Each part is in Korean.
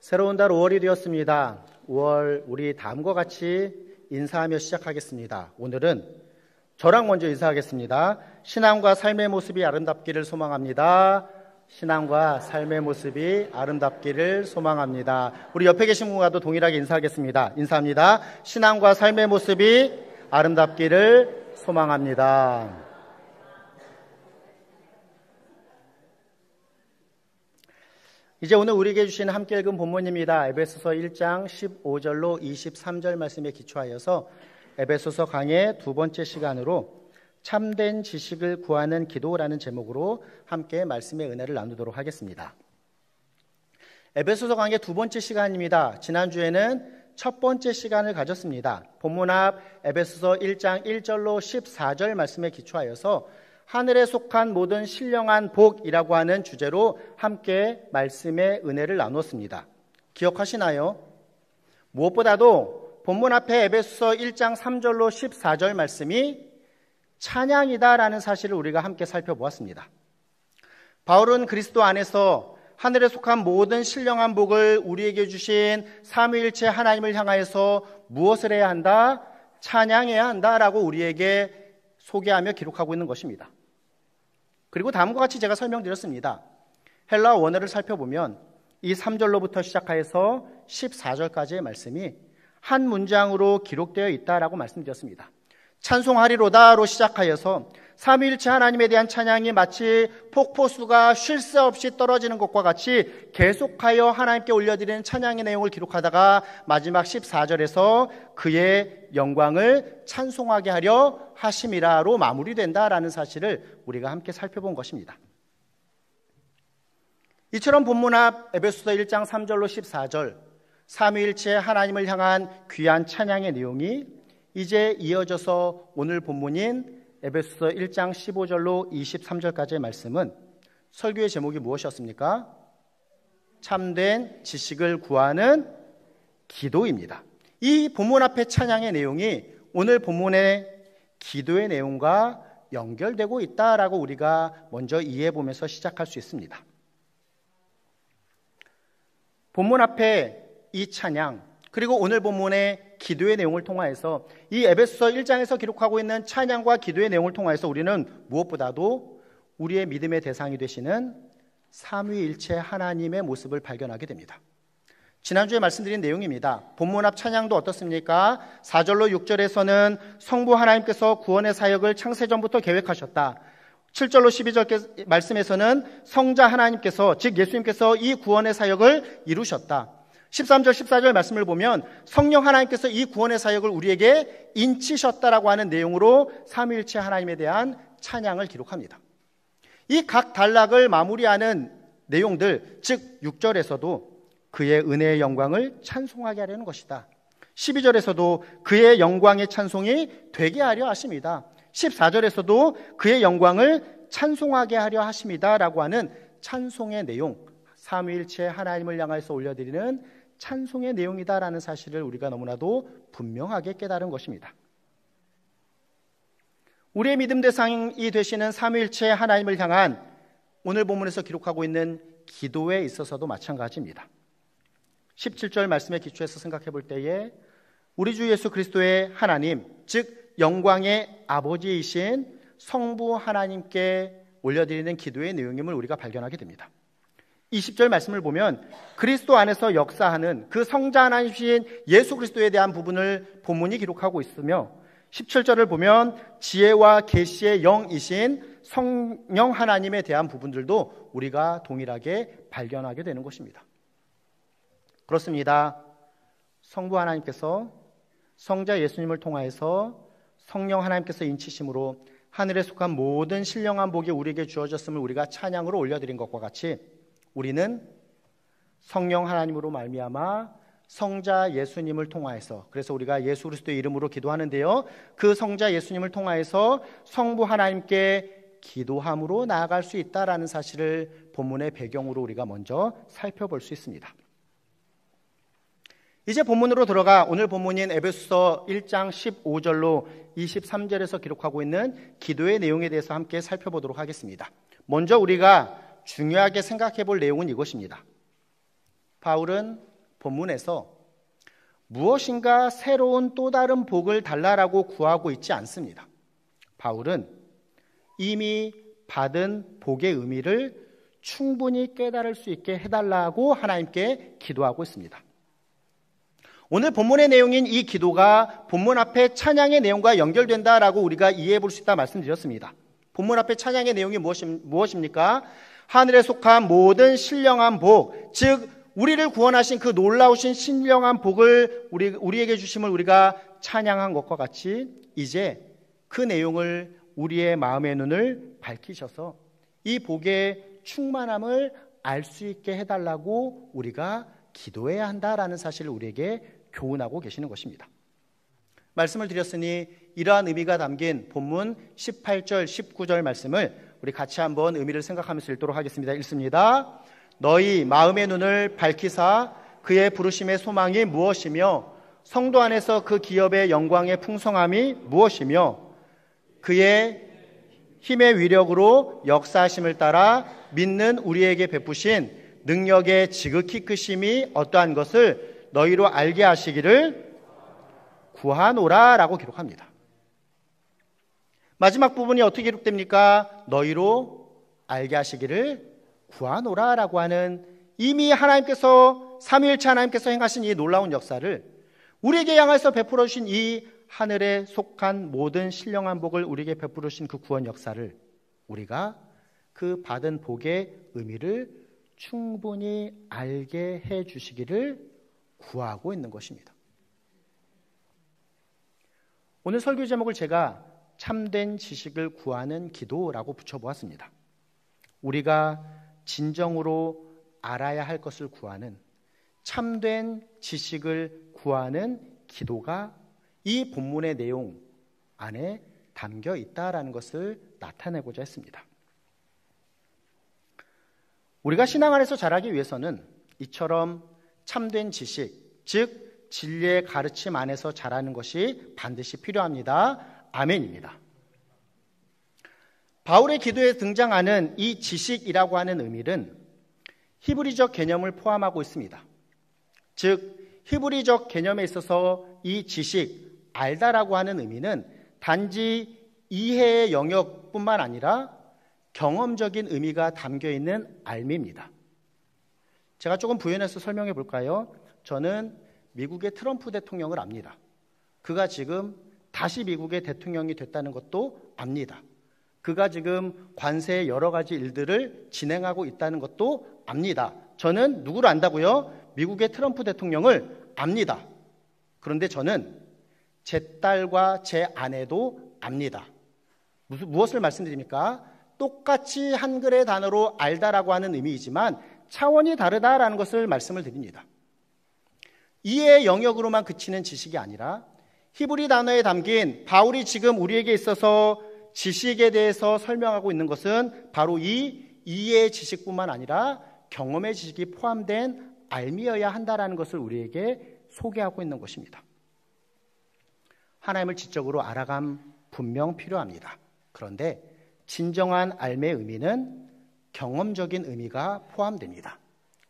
새로운 달 5월이 되었습니다. 5월 우리 다음과 같이 인사하며 시작하겠습니다. 오늘은 저랑 먼저 인사하겠습니다. 신앙과 삶의 모습이 아름답기를 소망합니다. 신앙과 삶의 모습이 아름답기를 소망합니다. 우리 옆에 계신 분과도 동일하게 인사하겠습니다. 인사합니다. 신앙과 삶의 모습이 아름답기를 소망합니다. 이제 오늘 우리에게 주신 함께 읽은 본문입니다. 에베소서 1장 15절로 23절 말씀에 기초하여서 에베소서 강의 두 번째 시간으로 참된 지식을 구하는 기도라는 제목으로 함께 말씀의 은혜를 나누도록 하겠습니다. 에베소서 강의 두 번째 시간입니다. 지난주에는 첫 번째 시간을 가졌습니다. 본문 앞 에베소서 1장 1절로 14절 말씀에 기초하여서 하늘에 속한 모든 신령한 복이라고 하는 주제로 함께 말씀의 은혜를 나누었습니다. 기억하시나요? 무엇보다도 본문 앞에 에베소서 1장 3절로 14절 말씀이 찬양이다라는 사실을 우리가 함께 살펴보았습니다. 바울은 그리스도 안에서 하늘에 속한 모든 신령한 복을 우리에게 주신 삼위일체 하나님을 향하여서 무엇을 해야 한다? 찬양해야 한다라고 우리에게 소개하며 기록하고 있는 것입니다. 그리고 다음과 같이 제가 설명드렸습니다. 헬라어 원어를 살펴보면 이 3절로부터 시작하여서 14절까지의 말씀이 한 문장으로 기록되어 있다라고 말씀드렸습니다. 찬송하리로다로 시작하여서 삼위일체 하나님에 대한 찬양이 마치 폭포수가 쉴 새 없이 떨어지는 것과 같이 계속하여 하나님께 올려드리는 찬양의 내용을 기록하다가 마지막 14절에서 그의 영광을 찬송하게 하려 하심이라로 마무리된다라는 사실을 우리가 함께 살펴본 것입니다. 이처럼 본문 앞 에베소서 1장 3절로 14절 삼위일체 하나님을 향한 귀한 찬양의 내용이 이제 이어져서 오늘 본문인 에베소서 1장 15절로 23절까지의 말씀은 설교의 제목이 무엇이었습니까? 참된 지식을 구하는 기도입니다. 이 본문 앞의 찬양의 내용이 오늘 본문의 기도의 내용과 연결되고 있다라고 우리가 먼저 이해해 보면서 시작할 수 있습니다. 본문 앞에 이 찬양 그리고 오늘 본문의 기도의 내용을 통하여서 이 에베소서 1장에서 기록하고 있는 찬양과 기도의 내용을 통하여서 우리는 무엇보다도 우리의 믿음의 대상이 되시는 삼위일체 하나님의 모습을 발견하게 됩니다. 지난주에 말씀드린 내용입니다. 본문 앞 찬양도 어떻습니까? 4절로 6절에서는 성부 하나님께서 구원의 사역을 창세전부터 계획하셨다. 7절로 12절 말씀에서는 성자 하나님께서 즉 예수님께서 이 구원의 사역을 이루셨다. 13절 14절 말씀을 보면 성령 하나님께서 이 구원의 사역을 우리에게 인치셨다라고 하는 내용으로 삼위일체 하나님에 대한 찬양을 기록합니다. 이 각 단락을 마무리하는 내용들 즉 6절에서도 그의 은혜의 영광을 찬송하게 하려는 것이다. 12절에서도 그의 영광의 찬송이 되게 하려 하십니다. 14절에서도 그의 영광을 찬송하게 하려 하십니다 라고 하는 찬송의 내용 삼위일체 하나님을 향해서 올려드리는 찬송의 내용이다라는 사실을 우리가 너무나도 분명하게 깨달은 것입니다. 우리의 믿음 대상이 되시는 삼위일체 하나님을 향한 오늘 본문에서 기록하고 있는 기도에 있어서도 마찬가지입니다. 17절 말씀에 기초해서 생각해 볼 때에 우리 주 예수 그리스도의 하나님 즉 영광의 아버지이신 성부 하나님께 올려드리는 기도의 내용임을 우리가 발견하게 됩니다. 20절 말씀을 보면 그리스도 안에서 역사하는 그 성자 하나님이신 예수 그리스도에 대한 부분을 본문이 기록하고 있으며 17절을 보면 지혜와 계시의 영이신 성령 하나님에 대한 부분들도 우리가 동일하게 발견하게 되는 것입니다. 그렇습니다. 성부 하나님께서 성자 예수님을 통하여서 성령 하나님께서 인치심으로 하늘에 속한 모든 신령한 복이 우리에게 주어졌음을 우리가 찬양으로 올려드린 것과 같이 우리는 성령 하나님으로 말미암아 성자 예수님을 통하여서 그래서 우리가 예수 그리스도의 이름으로 기도하는데요. 그 성자 예수님을 통하여서 성부 하나님께 기도함으로 나아갈 수 있다라는 사실을 본문의 배경으로 우리가 먼저 살펴볼 수 있습니다. 이제 본문으로 들어가 오늘 본문인 에베소서 1장 15절로 23절에서 기록하고 있는 기도의 내용에 대해서 함께 살펴보도록 하겠습니다. 먼저 우리가 중요하게 생각해 볼 내용은 이것입니다. 바울은 본문에서 무엇인가 새로운 또 다른 복을 달라라고 구하고 있지 않습니다. 바울은 이미 받은 복의 의미를 충분히 깨달을 수 있게 해달라고 하나님께 기도하고 있습니다. 오늘 본문의 내용인 이 기도가 본문 앞에 찬양의 내용과 연결된다라고 우리가 이해해 볼 수 있다 말씀드렸습니다. 본문 앞에 찬양의 내용이 무엇입니까? 하늘에 속한 모든 신령한 복, 즉 우리를 구원하신 그 놀라우신 신령한 복을 우리에게 주심을 우리가 찬양한 것과 같이 이제 그 내용을 우리의 마음의 눈을 밝히셔서 이 복의 충만함을 알 수 있게 해달라고 우리가 기도해야 한다라는 사실을 우리에게 교훈하고 계시는 것입니다. 말씀을 드렸으니 이러한 의미가 담긴 본문 18절, 19절 말씀을 우리 같이 한번 의미를 생각하면서 읽도록 하겠습니다. 읽습니다. 너희 마음의 눈을 밝히사 그의 부르심의 소망이 무엇이며 성도 안에서 그 기업의 영광의 풍성함이 무엇이며 그의 힘의 위력으로 역사하심을 따라 믿는 우리에게 베푸신 능력의 지극히 크심이 어떠한 것을 너희로 알게 하시기를 구하노라 라고 기록합니다. 마지막 부분이 어떻게 기록됩니까? 너희로 알게 하시기를 구하노라 라고 하는 이미 하나님께서 삼위일체 하나님께서 행하신 이 놀라운 역사를 우리에게 향해서 베풀어 주신 이 하늘에 속한 모든 신령한 복을 우리에게 베풀어 주신 그 구원 역사를 우리가 그 받은 복의 의미를 충분히 알게 해 주시기를 구하고 있는 것입니다. 오늘 설교 제목을 제가 참된 지식을 구하는 기도라고 붙여보았습니다. 우리가 진정으로 알아야 할 것을 구하는 참된 지식을 구하는 기도가 이 본문의 내용 안에 담겨 있다라는 것을 나타내고자 했습니다. 우리가 신앙 안에서 자라기 위해서는 이처럼 참된 지식, 즉 진리의 가르침 안에서 자라는 것이 반드시 필요합니다. 아멘입니다. 바울의 기도에 등장하는 이 지식이라고 하는 의미는 히브리적 개념을 포함하고 있습니다. 즉 히브리적 개념에 있어서 이 지식, 알다라고 하는 의미는 단지 이해의 영역뿐만 아니라 경험적인 의미가 담겨있는 알미입니다. 제가 조금 부연해서 설명해 볼까요? 저는 미국의 트럼프 대통령을 압니다. 그가 지금 다시 미국의 대통령이 됐다는 것도 압니다. 그가 지금 관세의 여러 가지 일들을 진행하고 있다는 것도 압니다. 저는 누구를 안다고요? 미국의 트럼프 대통령을 압니다. 그런데 저는 제 딸과 제 아내도 압니다. 무엇을 말씀드립니까? 똑같이 한글의 단어로 알다라고 하는 의미이지만 차원이 다르다라는 것을 말씀을 드립니다. 이해의 영역으로만 그치는 지식이 아니라 히브리 단어에 담긴 바울이 지금 우리에게 있어서 지식에 대해서 설명하고 있는 것은 바로 이 이해의 지식뿐만 아니라 경험의 지식이 포함된 알미여야 한다라는 것을 우리에게 소개하고 있는 것입니다. 하나님을 지적으로 알아감 분명 필요합니다. 그런데 진정한 알매의 의미는 경험적인 의미가 포함됩니다.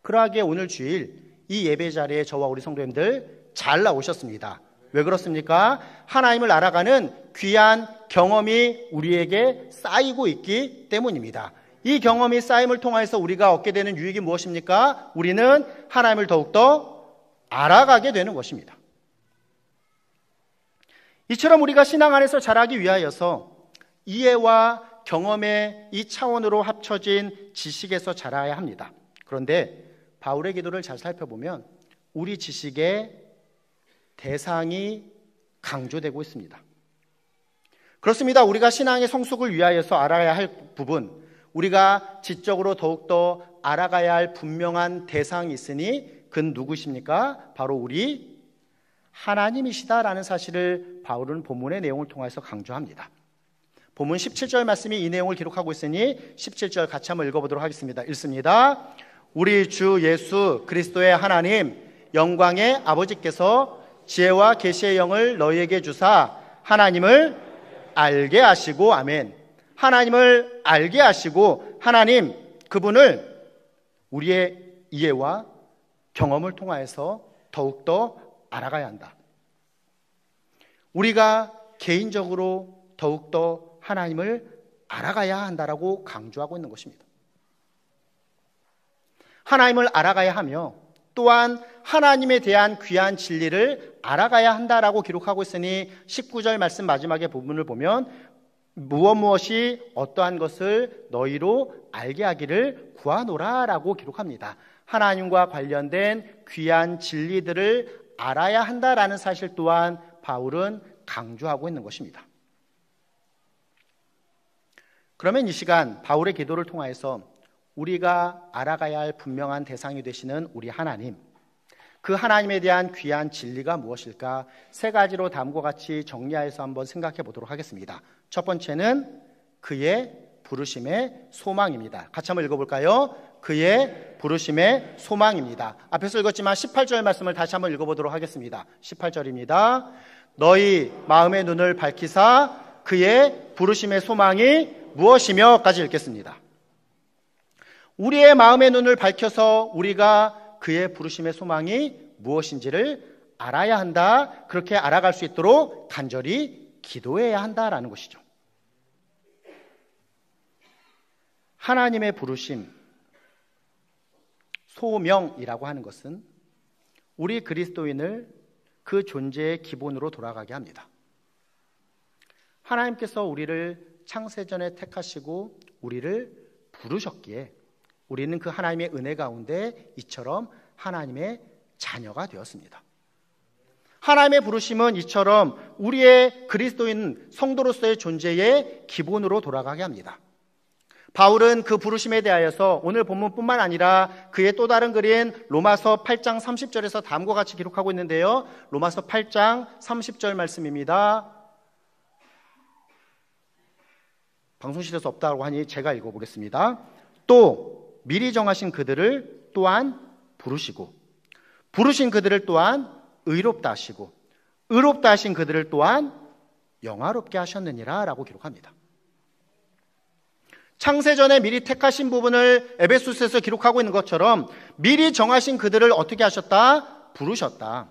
그러하기에 오늘 주일 이 예배 자리에 저와 우리 성도님들 잘 나오셨습니다. 왜 그렇습니까? 하나님을 알아가는 귀한 경험이 우리에게 쌓이고 있기 때문입니다. 이 경험이 쌓임을 통해서 우리가 얻게 되는 유익이 무엇입니까? 우리는 하나님을 더욱더 알아가게 되는 것입니다. 이처럼 우리가 신앙 안에서 자라기 위하여서 이해와 경험의 이 차원으로 합쳐진 지식에서 자라야 합니다. 그런데 바울의 기도를 잘 살펴보면 우리 지식의 대상이 강조되고 있습니다. 그렇습니다. 우리가 신앙의 성숙을 위하여서 알아야 할 부분, 우리가 지적으로 더욱더 알아가야 할 분명한 대상이 있으니 그는 누구십니까? 바로 우리 하나님이시다라는 사실을 바울은 본문의 내용을 통해서 강조합니다. 본문 17절 말씀이 이 내용을 기록하고 있으니 17절 같이 한번 읽어보도록 하겠습니다. 읽습니다. 우리 주 예수 그리스도의 하나님 영광의 아버지께서 지혜와 계시의 영을 너희에게 주사 하나님을 알게 하시고 아멘. 하나님을 알게 하시고 하나님 그분을 우리의 이해와 경험을 통하여서 더욱더 알아가야 한다. 우리가 개인적으로 더욱더 하나님을 알아가야 한다라고 강조하고 있는 것입니다. 하나님을 알아가야 하며 또한 하나님에 대한 귀한 진리를 알아가야 한다라고 기록하고 있으니 19절 말씀 마지막의 부분을 보면 무엇이 어떠한 것을 너희로 알게 하기를 구하노라라고 기록합니다. 하나님과 관련된 귀한 진리들을 알아야 한다라는 사실 또한 바울은 강조하고 있는 것입니다. 그러면 이 시간 바울의 기도를 통하여서 우리가 알아가야 할 분명한 대상이 되시는 우리 하나님, 그 하나님에 대한 귀한 진리가 무엇일까? 세 가지로 다음과 같이 정리해서 한번 생각해 보도록 하겠습니다. 첫 번째는 그의 부르심의 소망입니다. 같이 한번 읽어볼까요? 그의 부르심의 소망입니다. 앞에서 읽었지만 18절 말씀을 다시 한번 읽어보도록 하겠습니다. 18절입니다. 너희 마음의 눈을 밝히사 그의 부르심의 소망이 무엇이며까지 읽겠습니다. 우리의 마음의 눈을 밝혀서 우리가 그의 부르심의 소망이 무엇인지를 알아야 한다. 그렇게 알아갈 수 있도록 간절히 기도해야 한다라는 것이죠. 하나님의 부르심, 소명이라고 하는 것은 우리 그리스도인을 그 존재의 기본으로 돌아가게 합니다. 하나님께서 우리를 창세전에 택하시고 우리를 부르셨기에 우리는 그 하나님의 은혜 가운데 이처럼 하나님의 자녀가 되었습니다. 하나님의 부르심은 이처럼 우리의 그리스도인 성도로서의 존재의 기본으로 돌아가게 합니다. 바울은 그 부르심에 대하여서 오늘 본문뿐만 아니라 그의 또 다른 글인 로마서 8장 30절에서 다음과 같이 기록하고 있는데요. 로마서 8장 30절 말씀입니다. 방송실에서 없다고 하니 제가 읽어보겠습니다. 또 미리 정하신 그들을 또한 부르시고 부르신 그들을 또한 의롭다 하시고 의롭다 하신 그들을 또한 영화롭게 하셨느니라 라고 기록합니다. 창세전에 미리 택하신 부분을 에베소서에서 기록하고 있는 것처럼 미리 정하신 그들을 어떻게 하셨다? 부르셨다.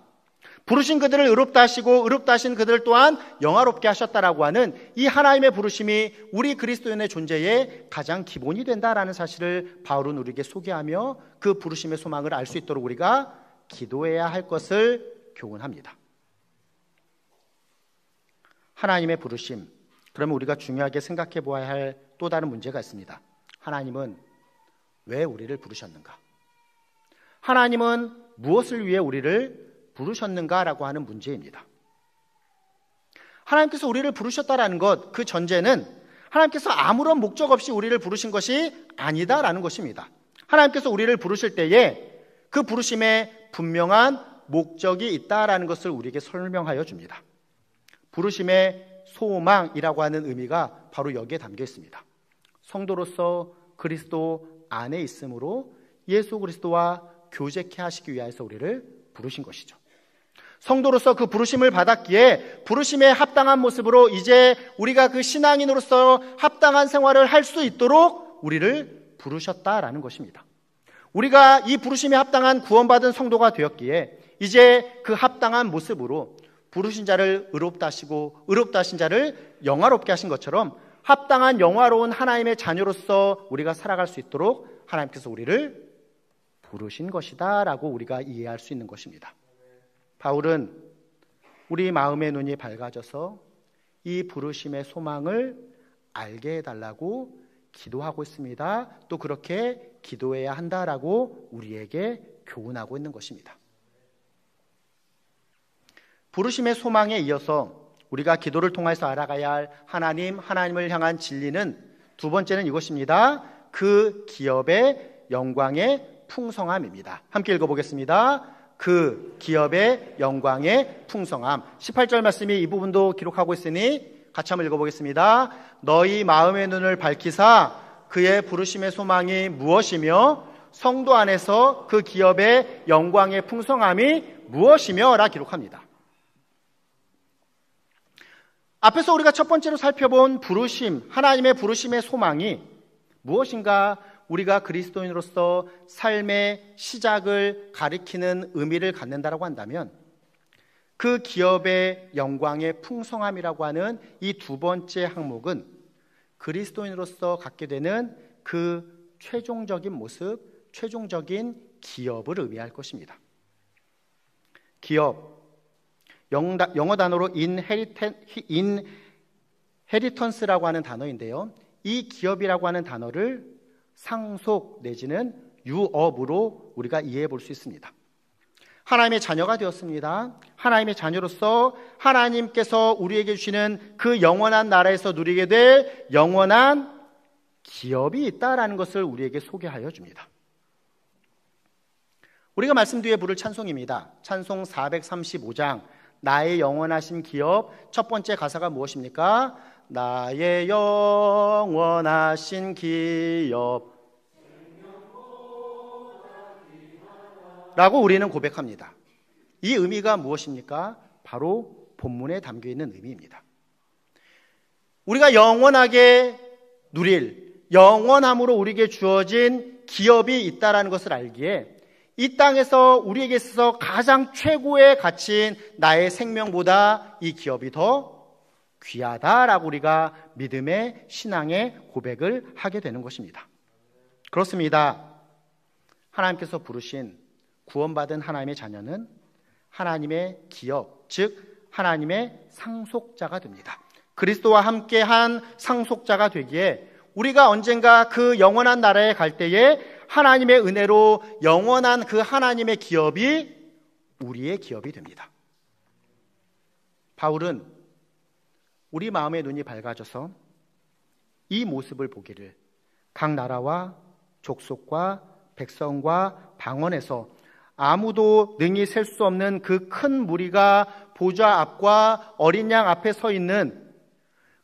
부르신 그들을 의롭다 하시고 의롭다 하신 그들 또한 영화롭게 하셨다라고 하는 이 하나님의 부르심이 우리 그리스도인의 존재의 가장 기본이 된다라는 사실을 바울은 우리에게 소개하며 그 부르심의 소망을 알 수 있도록 우리가 기도해야 할 것을 교훈합니다. 하나님의 부르심, 그러면 우리가 중요하게 생각해 보아야 할 또 다른 문제가 있습니다. 하나님은 왜 우리를 부르셨는가? 하나님은 무엇을 위해 우리를 부르셨는가라고 하는 문제입니다. 하나님께서 우리를 부르셨다라는 것, 그 전제는 하나님께서 아무런 목적 없이 우리를 부르신 것이 아니다라는 것입니다. 하나님께서 우리를 부르실 때에 그 부르심에 분명한 목적이 있다라는 것을 우리에게 설명하여 줍니다. 부르심의 소망이라고 하는 의미가 바로 여기에 담겨 있습니다. 성도로서 그리스도 안에 있으므로 예수 그리스도와 교제케 하시기 위해서 우리를 부르신 것이죠. 성도로서 그 부르심을 받았기에 부르심에 합당한 모습으로 이제 우리가 그 신앙인으로서 합당한 생활을 할 수 있도록 우리를 부르셨다라는 것입니다. 우리가 이 부르심에 합당한 구원받은 성도가 되었기에 이제 그 합당한 모습으로 부르신 자를 의롭다 하시고 의롭다 하신 자를 영화롭게 하신 것처럼 합당한 영화로운 하나님의 자녀로서 우리가 살아갈 수 있도록 하나님께서 우리를 부르신 것이다 라고 우리가 이해할 수 있는 것입니다. 바울은 우리 마음의 눈이 밝아져서 이 부르심의 소망을 알게 해달라고 기도하고 있습니다. 또 그렇게 기도해야 한다라고 우리에게 교훈하고 있는 것입니다. 부르심의 소망에 이어서 우리가 기도를 통해서 알아가야 할 하나님을 향한 진리는 두 번째는 이것입니다. 그 기업의 영광의 풍성함입니다. 함께 읽어보겠습니다. 그 기업의 영광의 풍성함. 18절 말씀이 이 부분도 기록하고 있으니 같이 한번 읽어보겠습니다. 너희 마음의 눈을 밝히사 그의 부르심의 소망이 무엇이며 성도 안에서 그 기업의 영광의 풍성함이 무엇이며 라 기록합니다. 앞에서 우리가 첫 번째로 살펴본 부르심, 하나님의 부르심의 소망이 무엇인가 우리가 그리스도인으로서 삶의 시작을 가리키는 의미를 갖는다라고 한다면 그 기업의 영광의 풍성함이라고 하는 이 두 번째 항목은 그리스도인으로서 갖게 되는 그 최종적인 모습, 최종적인 기업을 의미할 것입니다. 기업, 영어 단어로 inheritance라고 하는 단어인데요. 이 기업이라고 하는 단어를 상속 내지는 유업으로 우리가 이해해 볼 수 있습니다. 하나님의 자녀가 되었습니다. 하나님의 자녀로서 하나님께서 우리에게 주시는 그 영원한 나라에서 누리게 될 영원한 기업이 있다라는 것을 우리에게 소개하여 줍니다. 우리가 말씀 뒤에 부를 찬송입니다. 찬송 435장 나의 영원하신 기업, 첫 번째 가사가 무엇입니까? 나의 영원하신 기업 라고 우리는 고백합니다. 이 의미가 무엇입니까? 바로 본문에 담겨있는 의미입니다. 우리가 영원하게 누릴, 영원함으로 우리에게 주어진 기업이 있다는 것을 알기에 이 땅에서 우리에게 있어서 가장 최고의 가치인 나의 생명보다 이 기업이 더 귀하다라고 우리가 믿음의 신앙의 고백을 하게 되는 것입니다. 그렇습니다. 하나님께서 부르신 구원받은 하나님의 자녀는 하나님의 기업, 즉 하나님의 상속자가 됩니다. 그리스도와 함께한 상속자가 되기에 우리가 언젠가 그 영원한 나라에 갈 때에 하나님의 은혜로 영원한 그 하나님의 기업이 우리의 기업이 됩니다. 바울은 우리 마음의 눈이 밝아져서 이 모습을 보기를 각 나라와 족속과 백성과 방언에서 아무도 능히 셀 수 없는 그 큰 무리가 보좌 앞과 어린 양 앞에 서 있는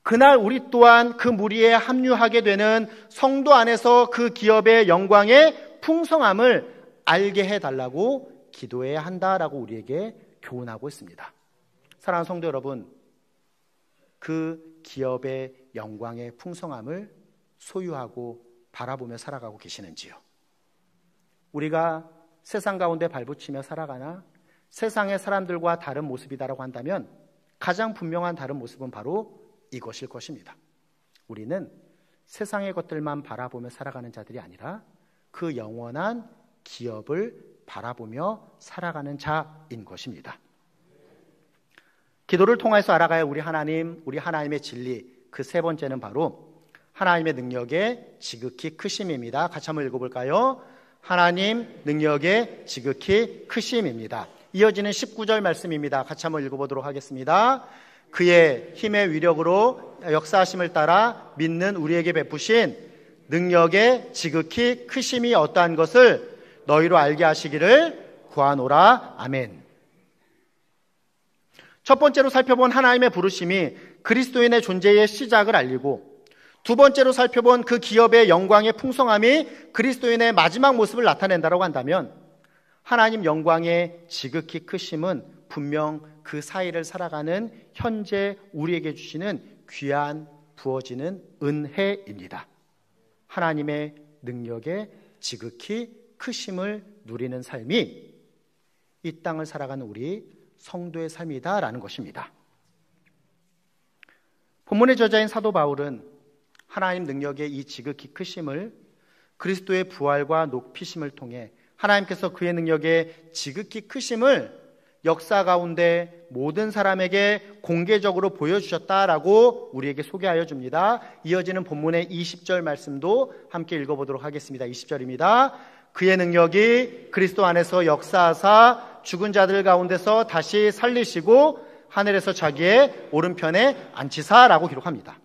그날 우리 또한 그 무리에 합류하게 되는 성도 안에서 그 기업의 영광의 풍성함을 알게 해달라고 기도해야 한다라고 우리에게 교훈하고 있습니다. 사랑하는 성도 여러분, 그 기업의 영광의 풍성함을 소유하고 바라보며 살아가고 계시는지요? 우리가 세상 가운데 발붙이며 살아가나 세상의 사람들과 다른 모습이다라고 한다면 가장 분명한 다른 모습은 바로 이것일 것입니다. 우리는 세상의 것들만 바라보며 살아가는 자들이 아니라 그 영원한 기업을 바라보며 살아가는 자인 것입니다. 기도를 통해서 알아가야 우리 하나님, 우리 하나님의 진리, 그 세 번째는 바로 하나님의 능력의 지극히 크심입니다. 같이 한번 읽어볼까요? 하나님 능력의 지극히 크심입니다. 이어지는 19절 말씀입니다. 같이 한번 읽어보도록 하겠습니다. 그의 힘의 위력으로 역사하심을 따라 믿는 우리에게 베푸신 능력의 지극히 크심이 어떠한 것을 너희로 알게 하시기를 구하노라. 아멘. 첫 번째로 살펴본 하나님의 부르심이 그리스도인의 존재의 시작을 알리고, 두 번째로 살펴본 그 기업의 영광의 풍성함이 그리스도인의 마지막 모습을 나타낸다고 한다면, 하나님 영광의 지극히 크심은 분명 그 사이를 살아가는 현재 우리에게 주시는 귀한 부어지는 은혜입니다. 하나님의 능력의 지극히 크심을 누리는 삶이 이 땅을 살아가는 우리 성도의 삶이다라는 것입니다. 본문의 저자인 사도 바울은 하나님 능력의 이 지극히 크심을 그리스도의 부활과 높이심을 통해 하나님께서 그의 능력의 지극히 크심을 역사 가운데 모든 사람에게 공개적으로 보여주셨다라고 우리에게 소개하여 줍니다. 이어지는 본문의 20절 말씀도 함께 읽어보도록 하겠습니다. 20절입니다. 그의 능력이 그리스도 안에서 역사하사 죽은 자들 가운데서 다시 살리시고 하늘에서 자기의 오른편에 앉히사라고 기록합니다.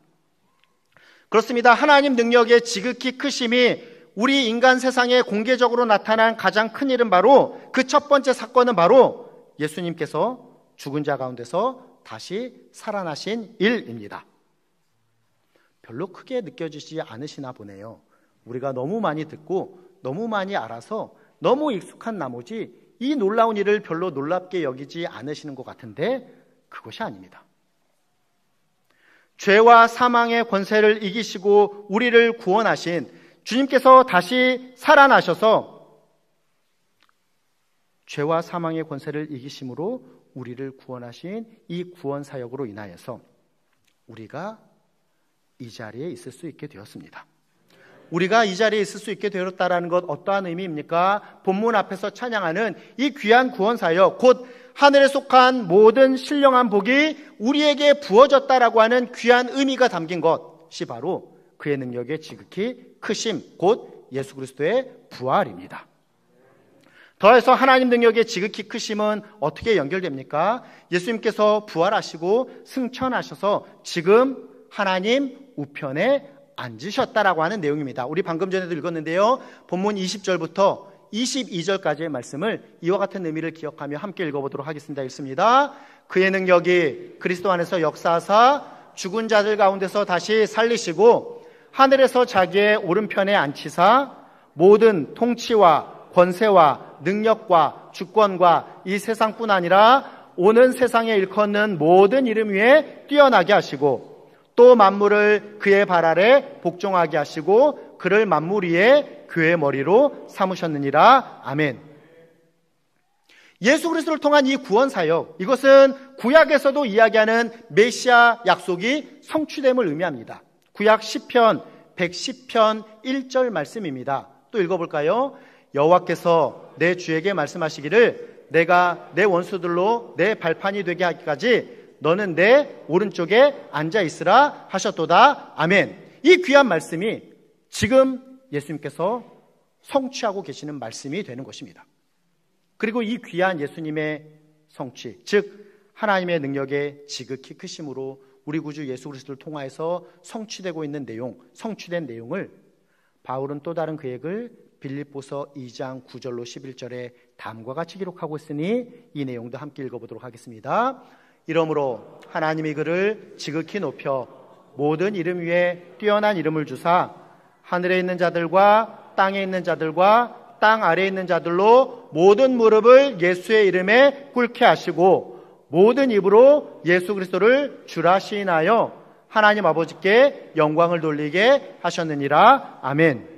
그렇습니다. 하나님 능력의 지극히 크심이 우리 인간 세상에 공개적으로 나타난 가장 큰 일은 바로, 그 첫 번째 사건은 바로 예수님께서 죽은 자 가운데서 다시 살아나신 일입니다. 별로 크게 느껴지지 않으시나 보네요. 우리가 너무 많이 듣고 너무 많이 알아서 너무 익숙한 나머지 이 놀라운 일을 별로 놀랍게 여기지 않으시는 것 같은데 그것이 아닙니다. 죄와 사망의 권세를 이기시고 우리를 구원하신 주님께서 다시 살아나셔서 죄와 사망의 권세를 이기심으로 우리를 구원하신 이 구원 사역으로 인하여서 우리가 이 자리에 있을 수 있게 되었습니다. 우리가 이 자리에 있을 수 있게 되었다는 것 어떠한 의미입니까? 본문 앞에서 찬양하는 이 귀한 구원 사역, 곧 하늘에 속한 모든 신령한 복이 우리에게 부어졌다라고 하는 귀한 의미가 담긴 것이 바로 그의 능력의 지극히 크심, 곧 예수 그리스도의 부활입니다. 더해서 하나님 능력의 지극히 크심은 어떻게 연결됩니까? 예수님께서 부활하시고 승천하셔서 지금 하나님 우편에 앉으셨다라고 하는 내용입니다. 우리 방금 전에도 읽었는데요. 본문 20절부터 22절까지의 말씀을 이와 같은 의미를 기억하며 함께 읽어보도록 하겠습니다. 읽습니다. 그의 능력이 그리스도 안에서 역사하사 죽은 자들 가운데서 다시 살리시고 하늘에서 자기의 오른편에 앉히사 모든 통치와 권세와 능력과 주권과 이 세상뿐 아니라 오는 세상에 일컫는 모든 이름 위에 뛰어나게 하시고 또 만물을 그의 발 아래 복종하게 하시고 그를 만물 위에 그의 머리로 삼으셨느니라. 아멘. 예수 그리스도를 통한 이 구원 사역, 이것은 구약에서도 이야기하는 메시아 약속이 성취됨을 의미합니다. 구약 시편 110편 1절 말씀입니다. 또 읽어볼까요? 여호와께서 내 주에게 말씀하시기를 내가 내 원수들로 내 발판이 되게 하기까지 너는 내 오른쪽에 앉아 있으라 하셨도다. 아멘. 이 귀한 말씀이 지금 예수님께서 성취하고 계시는 말씀이 되는 것입니다. 그리고 이 귀한 예수님의 성취, 즉 하나님의 능력의 지극히 크심으로 우리 구주 예수 그리스도를 통하여서 성취되고 있는 내용, 성취된 내용을 바울은 또 다른 계획을 빌립보서 2장 9절로 11절에 다음과 같이 기록하고 있으니 이 내용도 함께 읽어보도록 하겠습니다. 이러므로 하나님이 그를 지극히 높여 모든 이름 위에 뛰어난 이름을 주사 하늘에 있는 자들과 땅에 있는 자들과 땅 아래에 있는 자들로 모든 무릎을 예수의 이름에 꿇게 하시고 모든 입으로 예수 그리스도를 주라 시인하여 하나님 아버지께 영광을 돌리게 하셨느니라. 아멘.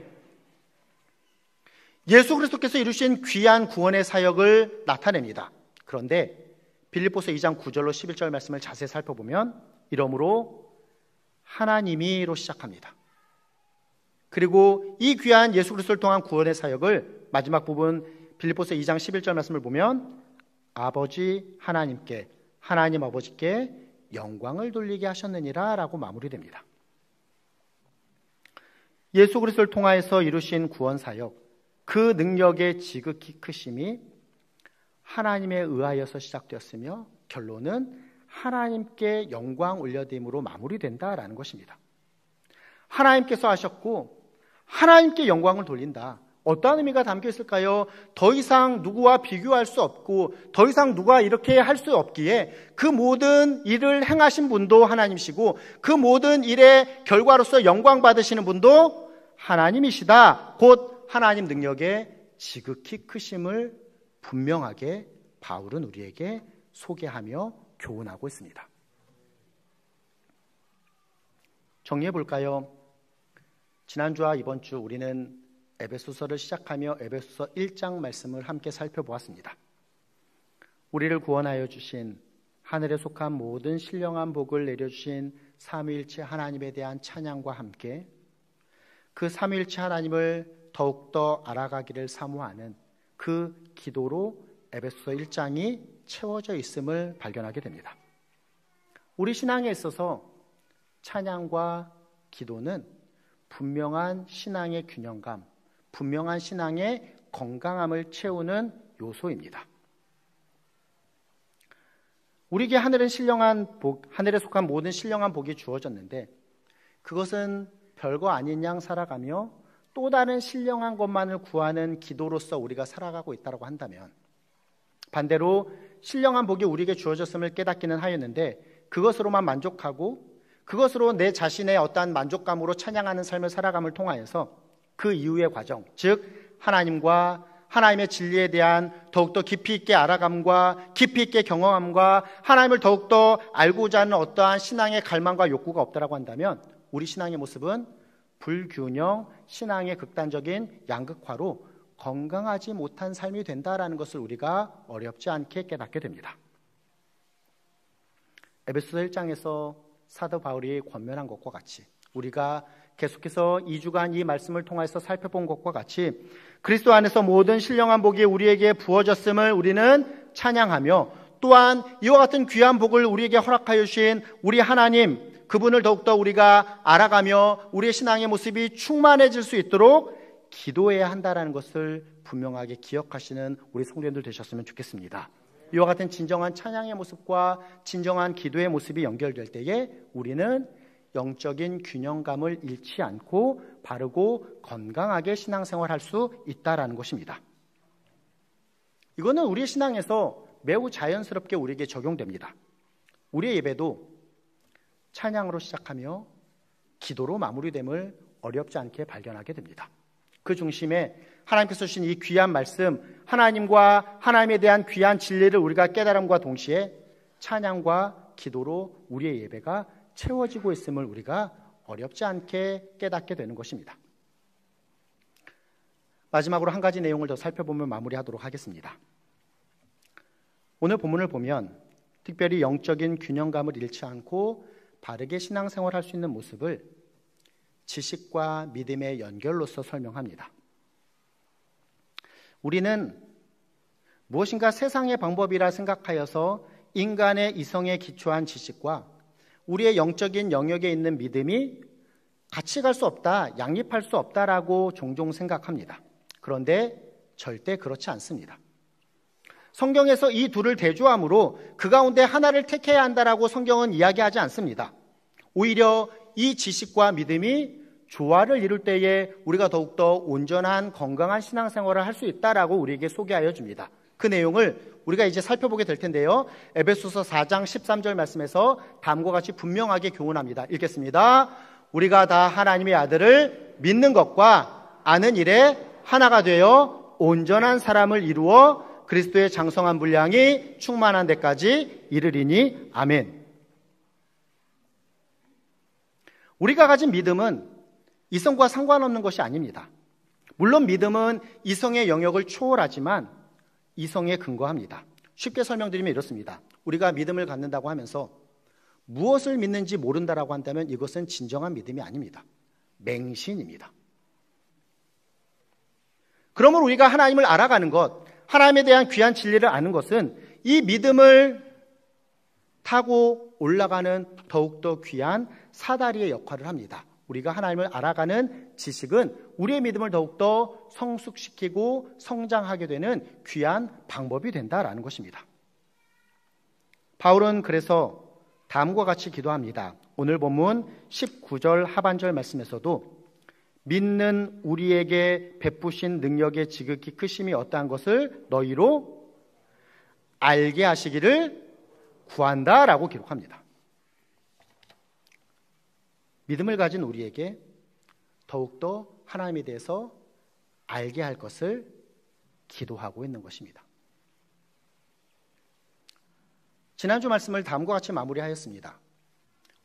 예수 그리스도께서 이루신 귀한 구원의 사역을 나타냅니다. 그런데 빌립보서 2장 9절로 11절 말씀을 자세히 살펴보면 이러므로 하나님이로 시작합니다. 그리고 이 귀한 예수 그리스도를 통한 구원의 사역을 마지막 부분 빌립보서 2장 11절 말씀을 보면 아버지 하나님께, 하나님 아버지께 영광을 돌리게 하셨느니라 라고 마무리됩니다. 예수 그리스도를 통하여서 이루신 구원 사역, 그 능력의 지극히 크심이 하나님에 의하여서 시작되었으며 결론은 하나님께 영광 올려드림으로 마무리된다라는 것입니다. 하나님께서 하셨고 하나님께 영광을 돌린다. 어떠한 의미가 담겨 있을까요? 더 이상 누구와 비교할 수 없고 더 이상 누가 이렇게 할 수 없기에 그 모든 일을 행하신 분도 하나님이시고 그 모든 일의 결과로서 영광 받으시는 분도 하나님이시다. 곧 하나님 능력의 지극히 크심을 분명하게 바울은 우리에게 소개하며 교훈하고 있습니다. 정리해 볼까요? 지난주와 이번 주 우리는 에베소서를 시작하며 에베소서 1장 말씀을 함께 살펴보았습니다. 우리를 구원하여 주신 하늘에 속한 모든 신령한 복을 내려주신 삼위일체 하나님에 대한 찬양과 함께 그 삼위일체 하나님을 더욱더 알아가기를 사모하는 그 기도로 에베소서 1장이 채워져 있음을 발견하게 됩니다. 우리 신앙에 있어서 찬양과 기도는 분명한 신앙의 균형감, 분명한 신앙의 건강함을 채우는 요소입니다. 우리에게 하늘은 신령한 복, 하늘에 속한 모든 신령한 복이 주어졌는데 그것은 별거 아닌 양 살아가며 또 다른 신령한 것만을 구하는 기도로서 우리가 살아가고 있다고 한다면 반대로 신령한 복이 우리에게 주어졌음을 깨닫기는 하였는데 그것으로만 만족하고 그것으로 내 자신의 어떠한 만족감으로 찬양하는 삶을 살아감을 통하여서 그 이후의 과정, 즉 하나님과 하나님의 진리에 대한 더욱더 깊이 있게 알아감과 깊이 있게 경험함과 하나님을 더욱더 알고자 하는 어떠한 신앙의 갈망과 욕구가 없다라고 한다면 우리 신앙의 모습은 불균형, 신앙의 극단적인 양극화로 건강하지 못한 삶이 된다라는 것을 우리가 어렵지 않게 깨닫게 됩니다. 에베소서 1장에서 사도 바울이 권면한 것과 같이 우리가 계속해서 2주간 이 말씀을 통해서 살펴본 것과 같이 그리스도 안에서 모든 신령한 복이 우리에게 부어졌음을 우리는 찬양하며 또한 이와 같은 귀한 복을 우리에게 허락하여 주신 우리 하나님 그분을 더욱더 우리가 알아가며 우리의 신앙의 모습이 충만해질 수 있도록 기도해야 한다는 것을 분명하게 기억하시는 우리 성도님들 되셨으면 좋겠습니다. 이와 같은 진정한 찬양의 모습과 진정한 기도의 모습이 연결될 때에 우리는 영적인 균형감을 잃지 않고 바르고 건강하게 신앙생활할 수 있다는 것입니다. 이거는 우리의 신앙에서 매우 자연스럽게 우리에게 적용됩니다. 우리의 예배도 찬양으로 시작하며 기도로 마무리됨을 어렵지 않게 발견하게 됩니다. 그 중심에 하나님께서 주신 이 귀한 말씀, 하나님과 하나님에 대한 귀한 진리를 우리가 깨달음과 동시에 찬양과 기도로 우리의 예배가 채워지고 있음을 우리가 어렵지 않게 깨닫게 되는 것입니다. 마지막으로 한 가지 내용을 더 살펴보며 마무리하도록 하겠습니다. 오늘 본문을 보면 특별히 영적인 균형감을 잃지 않고 바르게 신앙생활할 수 있는 모습을 지식과 믿음의 연결로서 설명합니다. 우리는 무엇인가 세상의 방법이라 생각하여서 인간의 이성에 기초한 지식과 우리의 영적인 영역에 있는 믿음이 같이 갈 수 없다, 양립할 수 없다라고 종종 생각합니다. 그런데 절대 그렇지 않습니다. 성경에서 이 둘을 대조함으로 그 가운데 하나를 택해야 한다라고 성경은 이야기하지 않습니다. 오히려 이 지식과 믿음이 조화를 이룰 때에 우리가 더욱더 온전한 건강한 신앙생활을 할 수 있다라고 우리에게 소개하여 줍니다. 그 내용을 우리가 이제 살펴보게 될 텐데요. 에베소서 4장 13절 말씀에서 다음과 같이 분명하게 교훈합니다. 읽겠습니다. 우리가 다 하나님의 아들을 믿는 것과 아는 일에 하나가 되어 온전한 사람을 이루어 그리스도의 장성한 분량이 충만한 데까지 이르리니 아멘. 우리가 가진 믿음은 이성과 상관없는 것이 아닙니다. 물론 믿음은 이성의 영역을 초월하지만 이성에 근거합니다. 쉽게 설명드리면 이렇습니다. 우리가 믿음을 갖는다고 하면서 무엇을 믿는지 모른다라고 한다면 이것은 진정한 믿음이 아닙니다. 맹신입니다. 그러면 우리가 하나님을 알아가는 것, 하나님에 대한 귀한 진리를 아는 것은 이 믿음을 타고 올라가는 더욱더 귀한 사다리의 역할을 합니다. 우리가 하나님을 알아가는 지식은 우리의 믿음을 더욱더 성숙시키고 성장하게 되는 귀한 방법이 된다라는 것입니다. 바울은 그래서 다음과 같이 기도합니다. 오늘 본문 19절 하반절 말씀에서도 믿는 우리에게 베푸신 능력의 지극히 크심이 어떠한 것을 너희로 알게 하시기를 구한다라고 기록합니다. 믿음을 가진 우리에게 더욱더 하나님에 대해서 알게 할 것을 기도하고 있는 것입니다. 지난주 말씀을 다음과 같이 마무리하였습니다.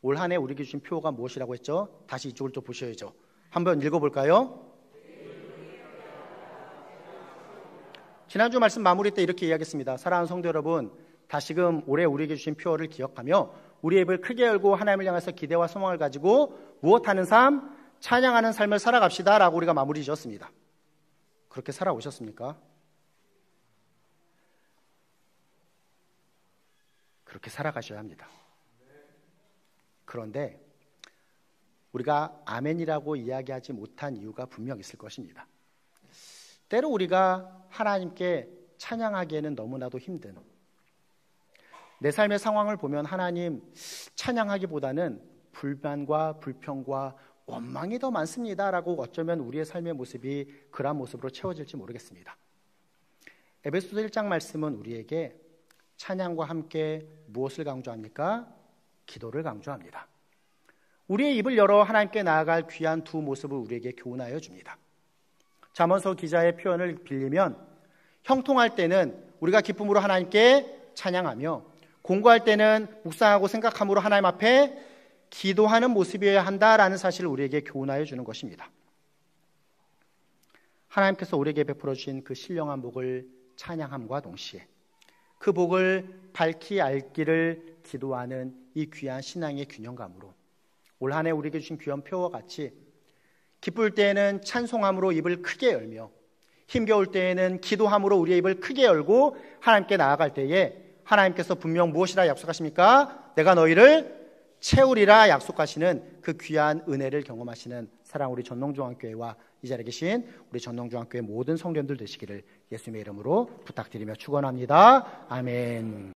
올 한 해 우리에게 주신 표어가 무엇이라고 했죠? 다시 이쪽을 또 보셔야죠. 한번 읽어볼까요? 지난주 말씀 마무리 때 이렇게 이야기했습니다. 사랑하는 성도 여러분, 다시금 올해 우리에게 주신 표어를 기억하며 우리의 입을 크게 열고 하나님을 향해서 기대와 소망을 가지고 무엇하는 삶? 찬양하는 삶을 살아갑시다 라고 우리가 마무리 지었습니다. 그렇게 살아오셨습니까? 그렇게 살아가셔야 합니다. 그런데 우리가 아멘이라고 이야기하지 못한 이유가 분명 있을 것입니다. 때로 우리가 하나님께 찬양하기에는 너무나도 힘든, 내 삶의 상황을 보면 하나님 찬양하기보다는 불만과 불평과 원망이 더 많습니다 라고 어쩌면 우리의 삶의 모습이 그러한 모습으로 채워질지 모르겠습니다. 에베소서 1장 말씀은 우리에게 찬양과 함께 무엇을 강조합니까? 기도를 강조합니다. 우리의 입을 열어 하나님께 나아갈 귀한 두 모습을 우리에게 교훈하여 줍니다. 잠언서 기자의 표현을 빌리면 형통할 때는 우리가 기쁨으로 하나님께 찬양하며 공부할 때는 묵상하고 생각함으로 하나님 앞에 기도하는 모습이어야 한다라는 사실을 우리에게 교훈하여 주는 것입니다. 하나님께서 우리에게 베풀어 주신 그 신령한 복을 찬양함과 동시에 그 복을 밝히 알기를 기도하는 이 귀한 신앙의 균형감으로 올 한 해 우리에게 주신 귀한 표와 같이 기쁠 때에는 찬송함으로 입을 크게 열며 힘겨울 때에는 기도함으로 우리의 입을 크게 열고 하나님께 나아갈 때에 하나님께서 분명 무엇이라 약속하십니까? 내가 너희를 채우리라 약속하시는 그 귀한 은혜를 경험하시는 사랑 우리 전농중앙교회와 이 자리에 계신 우리 전농중앙교회 모든 성도님들 되시기를 예수님의 이름으로 부탁드리며 축원합니다. 아멘.